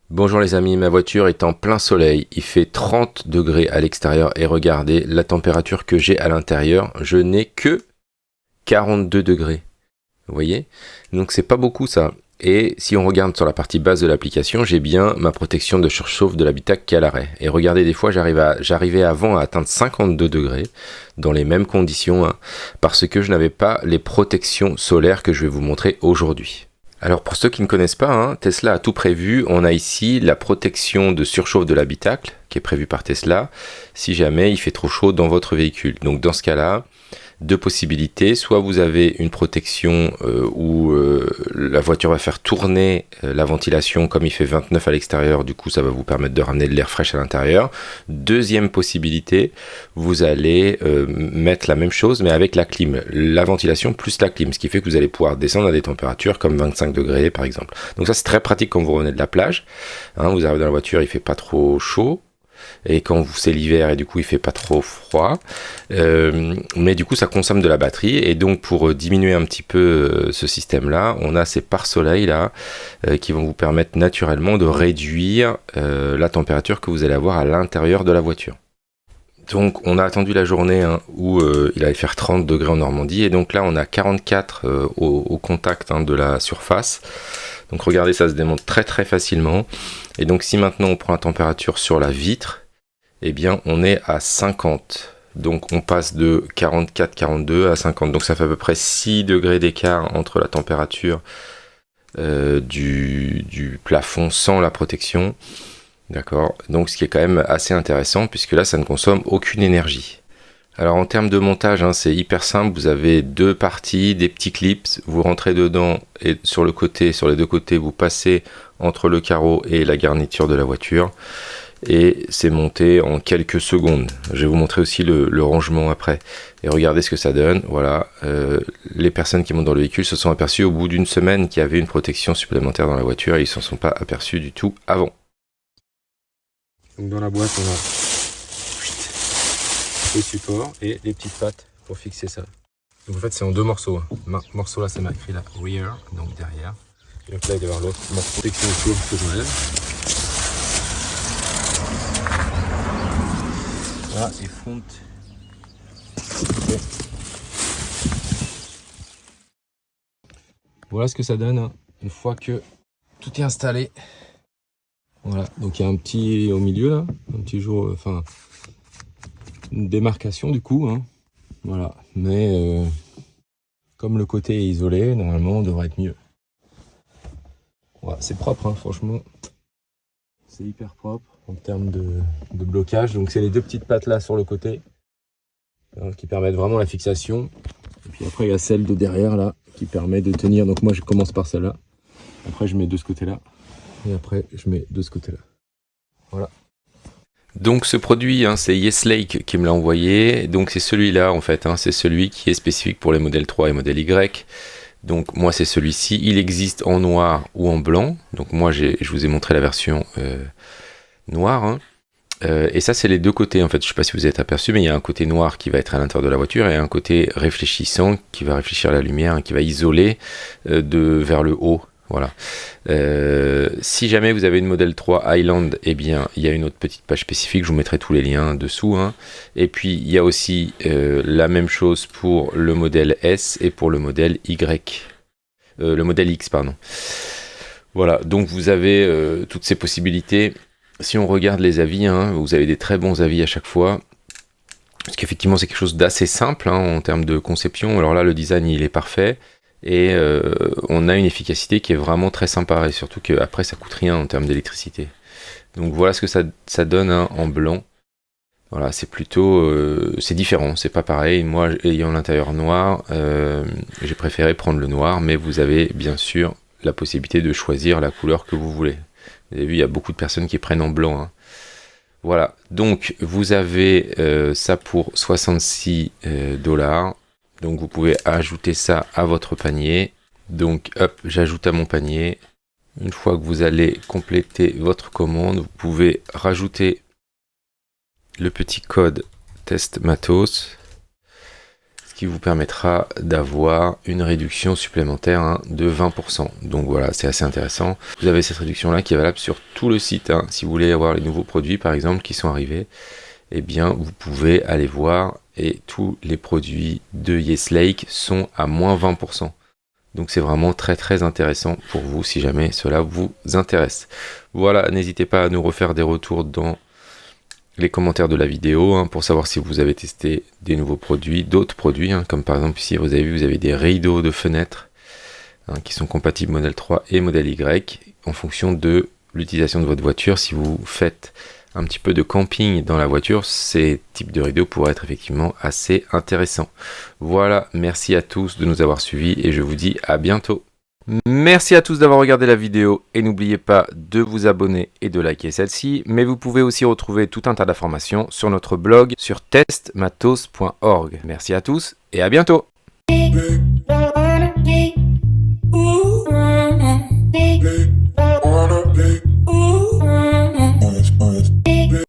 Bonjour les amis, ma voiture est en plein soleil, il fait 30 degrés à l'extérieur et regardez la température que j'ai à l'intérieur, je n'ai que 42 degrés, vous voyez? Donc c'est pas beaucoup ça. Et si on regarde sur la partie basse de l'application, j'ai bien ma protection de surchauffe de l'habitacle qui est à l'arrêt. Et regardez, des fois j'arrivais avant à atteindre 52 degrés dans les mêmes conditions, hein, parce que je n'avais pas les protections solaires que je vais vous montrer aujourd'hui. Alors pour ceux qui ne connaissent pas, hein, Tesla a tout prévu. On a ici la protection de surchauffe de l'habitacle qui est prévue par Tesla si jamais il fait trop chaud dans votre véhicule. Donc dans ce cas-là, deux possibilités. Soit vous avez une protection où la voiture va faire tourner la ventilation comme il fait 29 à l'extérieur. Du coup, ça va vous permettre de ramener de l'air fraîche à l'intérieur. Deuxième possibilité, vous allez mettre la même chose mais avec la clim. La ventilation plus la clim. Ce qui fait que vous allez pouvoir descendre à des températures comme 25 degrés par exemple. Donc ça, c'est très pratique quand vous revenez de la plage. Hein, vous arrivez dans la voiture, il fait pas trop chaud. Et quand c'est l'hiver et du coup il fait pas trop froid, mais du coup ça consomme de la batterie et donc pour diminuer un petit peu ce système là, on a ces pare-soleil là qui vont vous permettre naturellement de réduire la température que vous allez avoir à l'intérieur de la voiture. Donc on a attendu la journée hein, où il allait faire 30 degrés en Normandie et donc là on a 44 au contact hein, de la surface. Donc regardez, ça se démonte très très facilement. Et donc si maintenant on prend la température sur la vitre, eh bien on est à 50. Donc on passe de 44-42 à 50. Donc ça fait à peu près 6 degrés d'écart entre la température du plafond sans la protection. D'accord. Donc ce qui est quand même assez intéressant puisque là ça ne consomme aucune énergie. Alors en termes de montage, hein, c'est hyper simple, vous avez deux parties, des petits clips, vous rentrez dedans et sur le côté, sur les deux côtés, vous passez entre le carreau et la garniture de la voiture et c'est monté en quelques secondes. Je vais vous montrer aussi le rangement après et regardez ce que ça donne. Voilà, les personnes qui montent dans le véhicule se sont aperçues au bout d'une semaine qu'il y avait une protection supplémentaire dans la voiture et ils ne s'en sont pas aperçus du tout avant. Donc dans la boîte, on a les supports et les petites pattes pour fixer ça. Donc en fait c'est en deux morceaux. Morceau là c'est marqué là rear, donc derrière. Et donc là il va y avoir l'autre morceau protection autour que j'enlève. Voilà, et front. Okay. Voilà ce que ça donne hein, une fois que tout est installé. Voilà, donc il y a un petit au milieu là, un petit jour, enfin une démarcation du coup. Hein. Voilà, mais comme le côté est isolé, normalement on devrait être mieux. Voilà, c'est propre, hein, franchement. C'est hyper propre en termes de blocage. Donc c'est les deux petites pattes là sur le côté qui permettent vraiment la fixation. Et puis après il y a celle de derrière là qui permet de tenir. Donc moi je commence par celle-là. Après je mets de ce côté-là. Et après je mets de ce côté-là. Voilà. Donc ce produit, hein, c'est Yeslake qui me l'a envoyé. Donc c'est celui-là en fait, hein, c'est celui qui est spécifique pour les modèles 3 et modèle Y. Donc moi c'est celui-ci. Il existe en noir ou en blanc. Donc moi je vous ai montré la version noire. Hein. Et ça c'est les deux côtés en fait. Je ne sais pas si vous êtes aperçu, mais il y a un côté noir qui va être à l'intérieur de la voiture et un côté réfléchissant qui va réfléchir la lumière, hein, qui va isoler vers le haut. Voilà. Si jamais vous avez une modèle 3 Highland, eh bien, il y a une autre petite page spécifique, je vous mettrai tous les liens dessous. Hein. Et puis, il y a aussi la même chose pour le modèle S et pour le modèle Y. Le modèle X, pardon. Voilà, donc vous avez toutes ces possibilités. Si on regarde les avis, hein, vous avez des très bons avis à chaque fois. Parce qu'effectivement, c'est quelque chose d'assez simple hein, en termes de conception. Alors là, le design, il est parfait. Et on a une efficacité qui est vraiment très sympa et surtout qu'après ça coûte rien en termes d'électricité. Donc voilà ce que ça donne hein, en blanc. Voilà, c'est plutôt c'est différent, c'est pas pareil. Moi ayant l'intérieur noir, j'ai préféré prendre le noir, mais vous avez bien sûr la possibilité de choisir la couleur que vous voulez. Vous avez vu, il y a beaucoup de personnes qui prennent en blanc. Hein. Voilà, donc vous avez ça pour 66 $. Donc vous pouvez ajouter ça à votre panier. Donc hop, j'ajoute à mon panier. Une fois que vous allez compléter votre commande, vous pouvez rajouter le petit code test matos. Ce qui vous permettra d'avoir une réduction supplémentaire hein, de 20%. Donc voilà, c'est assez intéressant. Vous avez cette réduction là qui est valable sur tout le site. Hein. Si vous voulez avoir les nouveaux produits par exemple qui sont arrivés, eh bien vous pouvez aller voir et tous les produits de Yeslake sont à moins 20%. Donc c'est vraiment très intéressant pour vous si jamais cela vous intéresse. Voilà, n'hésitez pas à nous refaire des retours dans les commentaires de la vidéo hein, pour savoir si vous avez testé des nouveaux produits, d'autres produits, hein, comme par exemple ici vous avez vu, vous avez des rideaux de fenêtres hein, qui sont compatibles modèle 3 et modèle Y en fonction de l'utilisation de votre voiture. Si vous faites un petit peu de camping dans la voiture, ces types de rideaux pourraient être effectivement assez intéressants. Voilà, merci à tous de nous avoir suivis et je vous dis à bientôt. Merci à tous d'avoir regardé la vidéo et n'oubliez pas de vous abonner et de liker celle-ci, mais vous pouvez aussi retrouver tout un tas d'informations sur notre blog sur testmatos.org. Merci à tous et à bientôt. Big,